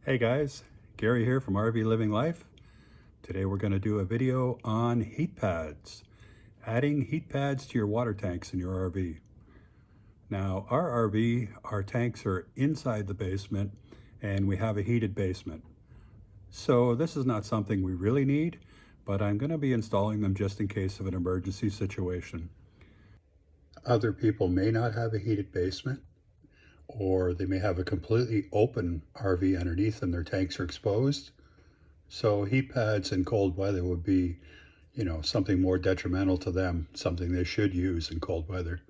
Hey guys, Gary here from RV Living Life. Today we're going to do a video on heat pads, adding heat pads to your water tanks in your RV. Now our RV, our tanks are inside the basement and we have a heated basement. So this is not something we really need, but I'm going to be installing them just in case of an emergency situation. Other people may not have a heated basement, or they may have a completely open RV underneath and their tanks are exposed. So heat pads in cold weather would be, something more detrimental to them, something they should use in cold weather.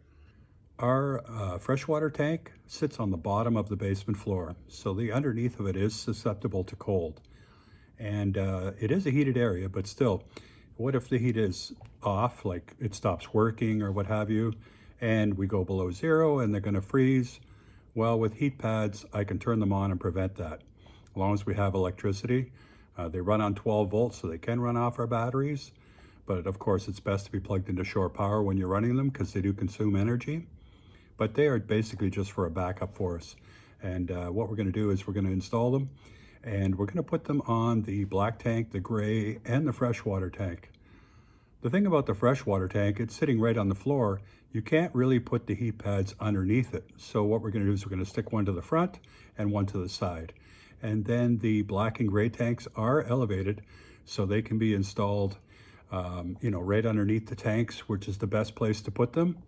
Our freshwater tank sits on the bottom of the basement floor, so the underneath of it is susceptible to cold. And it is a heated area, but still, what if the heat is off, like it stops working or what have you, and we go below zero and they're going to freeze? Well, with heat pads, I can turn them on and prevent that. As long as we have electricity, they run on 12 volts, so they can run off our batteries. But of course, it's best to be plugged into shore power when you're running them because they do consume energy. But they are basically just for a backup for us. And what we're going to do is we're going to install them, and we're going to put them on the black tank, the gray, and the freshwater tank. The thing about the freshwater tank, it's sitting right on the floor. You can't really put the heat pads underneath it. So what we're going to do is we're going to stick one to the front and one to the side. And then the black and gray tanks are elevated, so they can be installed, right underneath the tanks, which is the best place to put them.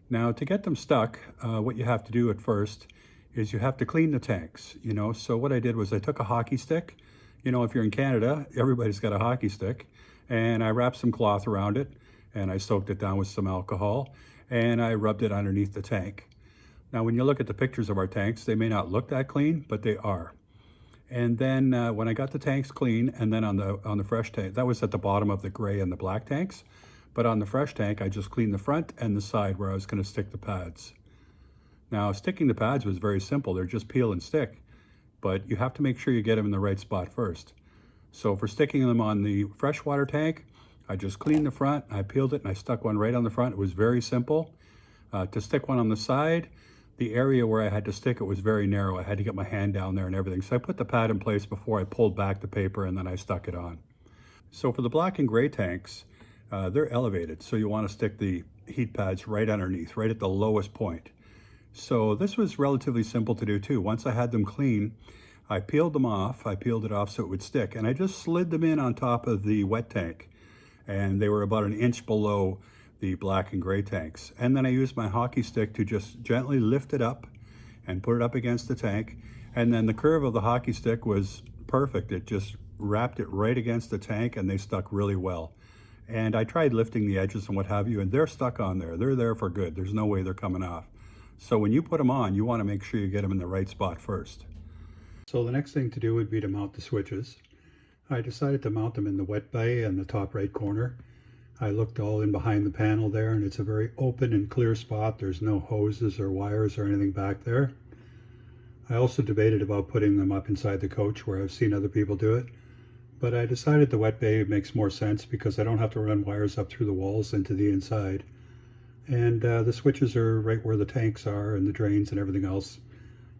Now, to get them stuck, what you have to do at first is you have to clean the tanks, So what I did was I took a hockey stick. If you're in Canada, everybody's got a hockey stick. And I wrapped some cloth around it, and I soaked it down with some alcohol, and I rubbed it underneath the tank. Now, when you look at the pictures of our tanks, they may not look that clean, but they are. And then when I got the tanks clean, and then on the fresh tank, that was at the bottom of the gray and the black tanks, but on the fresh tank, I just cleaned the front and the side where I was going to stick the pads. Now, sticking the pads was very simple. They're just peel and stick, but you have to make sure you get them in the right spot first. So for sticking them on the freshwater tank, I just cleaned the front, I peeled it, and I stuck one right on the front. It was very simple. To stick one on the side, the area where I had to stick it was very narrow. I had to get my hand down there and everything. So I put the pad in place before I pulled back the paper, and then I stuck it on. So for the black and gray tanks, they're elevated. So you want to stick the heat pads right underneath, right at the lowest point. So this was relatively simple to do too. Once I had them clean, I peeled them off. I peeled it off so it would stick, and I just slid them in on top of the wet tank. And they were about an inch below the black and gray tanks. And then I used my hockey stick to just gently lift it up and put it up against the tank. And then the curve of the hockey stick was perfect. It just wrapped it right against the tank, and they stuck really well. And I tried lifting the edges and what have you, and they're stuck on there. They're there for good. There's no way they're coming off. So when you put them on, you want to make sure you get them in the right spot first. So the next thing to do would be to mount the switches. I decided to mount them in the wet bay in the top right corner. I looked all in behind the panel there, and it's a very open and clear spot. There's no hoses or wires or anything back there. I also debated about putting them up inside the coach where I've seen other people do it, but I decided the wet bay makes more sense because I don't have to run wires up through the walls into the inside. And the switches are right where the tanks are and the drains and everything else,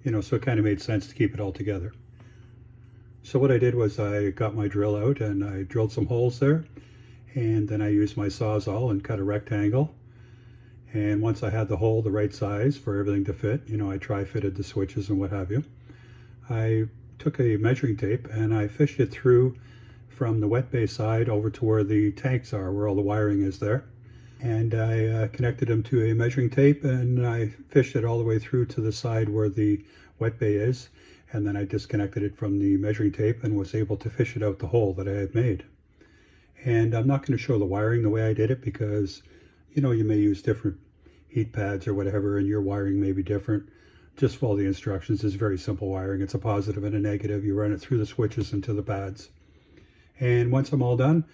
so it kind of made sense to keep it all together. So what I did was I got my drill out and I drilled some holes there, and then I used my Sawzall and cut a rectangle. And once I had the hole the right size for everything to fit, I tri-fitted the switches and what have you, I took a measuring tape and I fished it through from the wet bay side over to where the tanks are, where all the wiring is there. And I connected them to a measuring tape, and I fished it all the way through to the side where the wet bay is, and then I disconnected it from the measuring tape and was able to fish it out the hole that I had made. And I'm not going to show the wiring the way I did it because, you may use different heat pads or whatever, and your wiring may be different. Just follow the instructions. It's very simple wiring. It's a positive and a negative. You run it through the switches into the pads. And once I'm all done,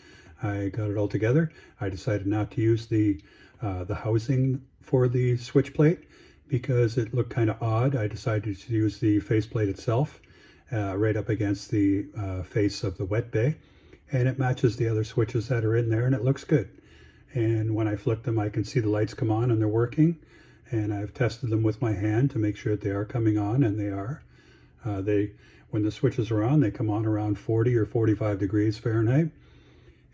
I got it all together. I decided not to use the housing for the switch plate because it looked kind of odd. I decided to use the faceplate itself right up against the face of the wet bay, and it matches the other switches that are in there, and it looks good. And when I flip them, I can see the lights come on and they're working, and I've tested them with my hand to make sure that they are coming on, and they are. When the switches are on, they come on around 40 or 45 degrees Fahrenheit,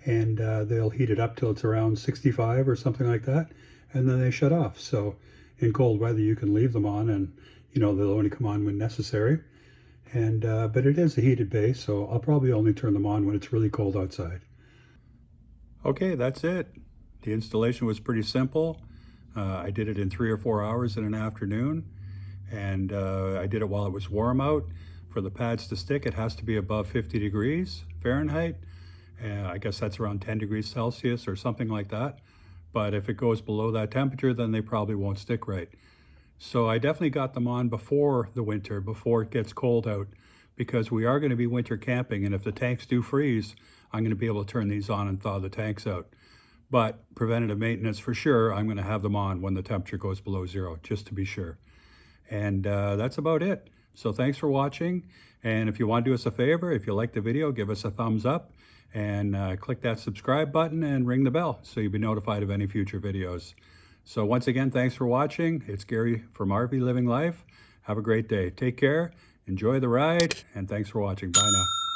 and they'll heat it up till it's around 65 or something like that, and then they shut off. So in cold weather, you can leave them on, and they'll only come on when necessary. And but it is a heated base, so I'll probably only turn them on when it's really cold outside. Okay, that's it. The installation was pretty simple. I did it in 3 or 4 hours in an afternoon, and I did it while it was warm out. For the pads to stick, it has to be above 50 degrees Fahrenheit. I guess that's around 10 degrees Celsius or something like that. But if it goes below that temperature, then they probably won't stick right. So I definitely got them on before the winter, before it gets cold out, because we are going to be winter camping, and if the tanks do freeze, I'm going to be able to turn these on and thaw the tanks out. But preventative maintenance for sure, I'm going to have them on when the temperature goes below zero, just to be sure. And that's about it. So thanks for watching. And if you want to do us a favor, if you like the video, give us a thumbs up and click that subscribe button and ring the bell so you'll be notified of any future videos. So once again, thanks for watching. It's Gary from RV Living Life. Have a great day. Take care, enjoy the ride, and thanks for watching. Bye now.